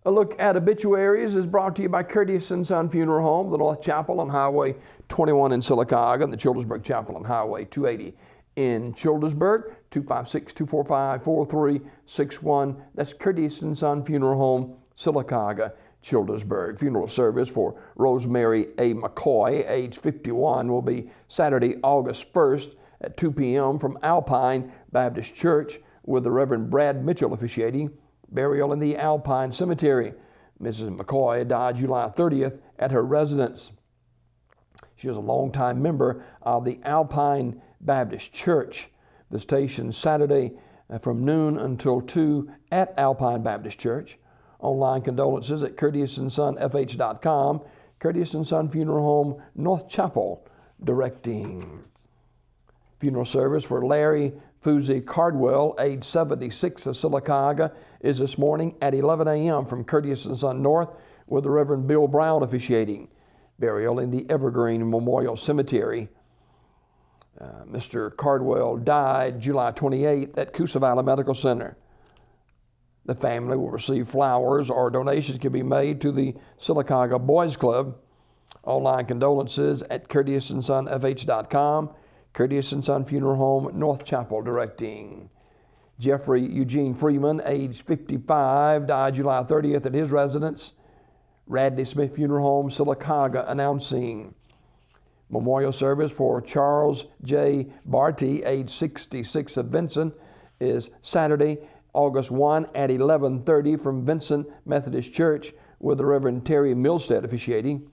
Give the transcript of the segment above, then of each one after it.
A look at obituaries is brought to you by Curtis & Son Funeral Home, the North Chapel on Highway 21 in Sylacauga, and the Childersburg Chapel on Highway 280 in Childersburg. 256-245-4361. That's Curtis & Son Funeral Home, Sylacauga, Childersburg. Funeral service for Rosemary A. McCoy, age 51, will be Saturday, August 1st at 2 p.m. from Alpine Baptist Church, with the Reverend Brad Mitchell officiating. Burial in the Alpine Cemetery. Mrs. McCoy died July 30th at her residence. She is a longtime member of the Alpine Baptist Church. Visitation Saturday from noon until 2 at Alpine Baptist Church. Online condolences at CurtisandSonFH.com. Curtis & Son Funeral Home, North Chapel, directing. Funeral service for Larry Fuzi Cardwell, age 76, of Sylacauga, is this morning at 11 a.m. from Curtis & Son North, with the Reverend Bill Brown officiating. Burial in the Evergreen Memorial Cemetery. Mr. Cardwell died July 28th at Coosa Valley Medical Center. The family will receive flowers, or donations can be made to the Sylacauga Boys Club. Online condolences at CurtisandSonFH.com. Curtis & Son Funeral Home, North Chapel, directing. Jeffrey Eugene Freeman, age 55, died July 30th at his residence. Radley Smith Funeral Home, Sylacauga, announcing. Memorial service for Charles J. Barty, age 66, of Vincent, is Saturday, August 1 at 11:30 from Vincent Methodist Church, with the Reverend Terry Milstead officiating.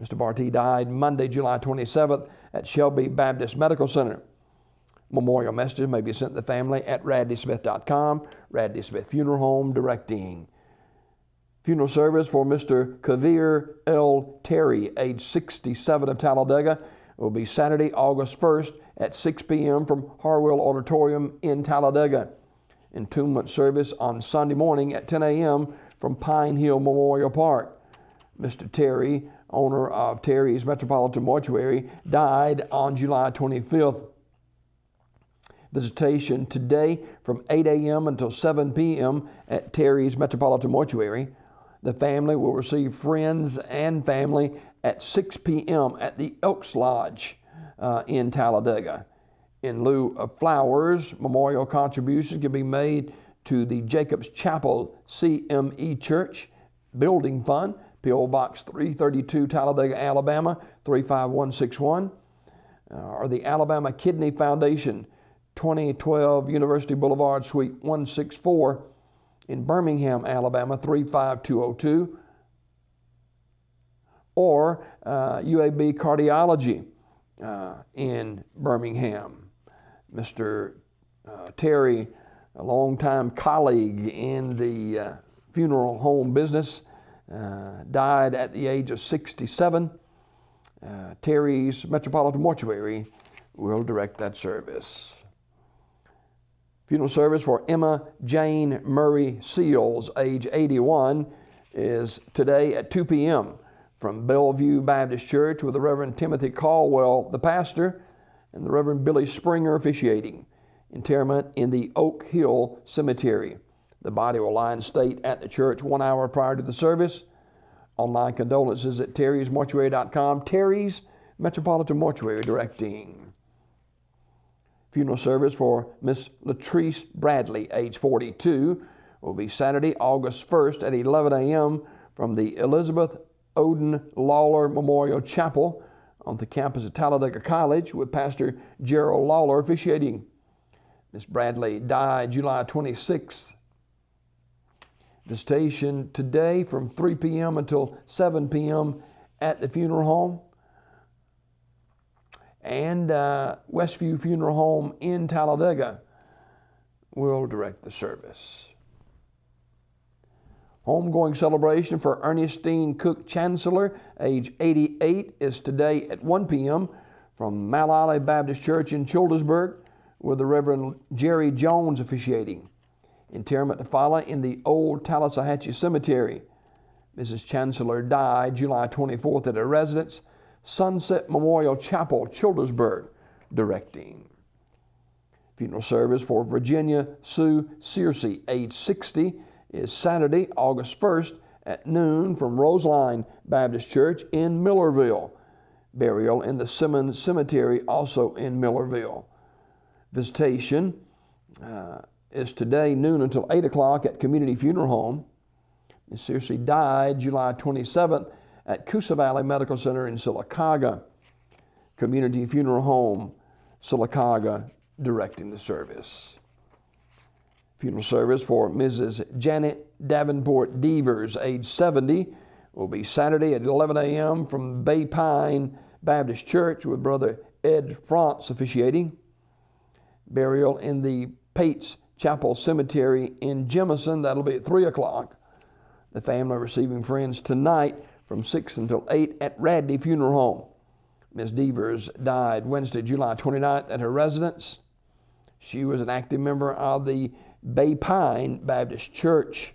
Mr. Barty died Monday, July 27th at Shelby Baptist Medical Center. Memorial messages may be sent to the family at radleysmith.com. Radley Smith Funeral Home, directing. Funeral service for Mr. Kavir L. Terry, age 67, of Talladega, will be Saturday, August 1st at 6 p.m. from Harwell Auditorium in Talladega. Entombment service on Sunday morning at 10 a.m. from Pine Hill Memorial Park. Mr. Terry, owner of Terry's Metropolitan Mortuary, died on July 25th. Visitation today from 8 a.m. until 7 p.m. at Terry's Metropolitan Mortuary. The family will receive friends and family at 6 p.m. at the Elks Lodge in Talladega. In lieu of flowers, memorial contributions can be made to the Jacobs Chapel CME Church Building Fund, P.O. Box 332, Talladega, Alabama, 35161, or the Alabama Kidney Foundation, 2012 University Boulevard, Suite 164 in Birmingham, Alabama, 35202, or UAB Cardiology in Birmingham. Mr. Terry, a longtime colleague in the funeral home business, died at the age of 67. Terry's Metropolitan Mortuary will direct that service. Funeral service for Emma Jane Murray Seals, age 81, is today at 2 p.m. from Bellevue Baptist Church, with the Reverend Timothy Caldwell, the pastor, and the Reverend Billy Springer officiating. Interment in the Oak Hill Cemetery. The body will lie in state at the church 1 hour prior to the service. Online condolences at terrysmortuary.com. Terry's Metropolitan Mortuary, directing. Funeral service for Miss Latrice Bradley, age 42, will be Saturday, August 1st at 11 a.m. from the Elizabeth Odin Lawler Memorial Chapel on the campus of Talladega College, with Pastor Gerald Lawler officiating. Miss Bradley died July 26th. Visitation today from 3 p.m. until 7 p.m. at the funeral home. And Westview Funeral Home in Talladega will direct the service. Homegoing celebration for Ernestine Cook Chancellor, age 88, is today at 1 p.m. from Malali Baptist Church in Childersburg, with the Reverend Jerry Jones officiating. Interment to follow in the Old Tallahatchie Cemetery. Mrs. Chancellor died July 24th at her residence, Sunset Memorial Chapel, Childersburg, directing. Funeral service for Virginia Sue Searcy, age 60, is Saturday, August 1st at noon from Roseline Baptist Church in Millerville. Burial in the Simmons Cemetery, also in Millerville. Visitation is today, noon until 8 o'clock at Community Funeral Home. Ms. Searcy died July 27th at Coosa Valley Medical Center in Sylacauga. Community Funeral Home, Sylacauga, directing the service. Funeral service for Mrs. Janet Davenport Devers, age 70, will be Saturday at 11 a.m. from Bay Pine Baptist Church with Brother Ed Frantz officiating. Burial in the Pates Chapel Cemetery in Jemison, that'll be at 3 o'clock. The family receiving friends tonight from 6 until 8 at Radley Funeral Home. Ms. Devers died Wednesday, July 29th at her residence. She was an active member of the Bay Pine Baptist Church.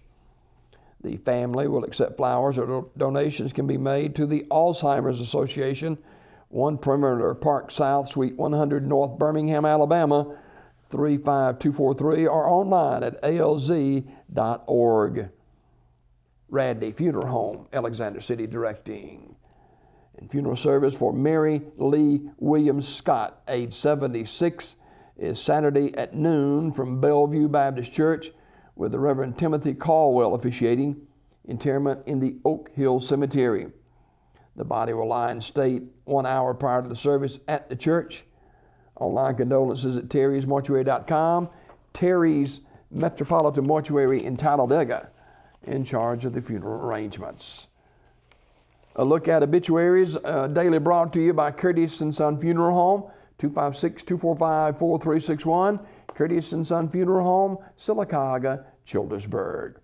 The family will accept flowers or donations can be made to the Alzheimer's Association, 1 Perimeter Park South, Suite 100, North Birmingham, Alabama, 35243, or online at alz.org. Radley Funeral Home, Alexander City, directing. And funeral service for Mary Lee Williams Scott, age 76, is Saturday at noon from Bellevue Baptist Church with the Reverend Timothy Caldwell officiating. Interment in the Oak Hill Cemetery. The body will lie in state 1 hour prior to the service at the church. Online condolences at terrysmortuary.com. Terry's Metropolitan Mortuary in Talladega, in charge of the funeral arrangements. A look at obituaries, daily brought to you by Curtis & Son Funeral Home, 256-245-4361. Curtis & Son Funeral Home, Sylacauga, Childersburg.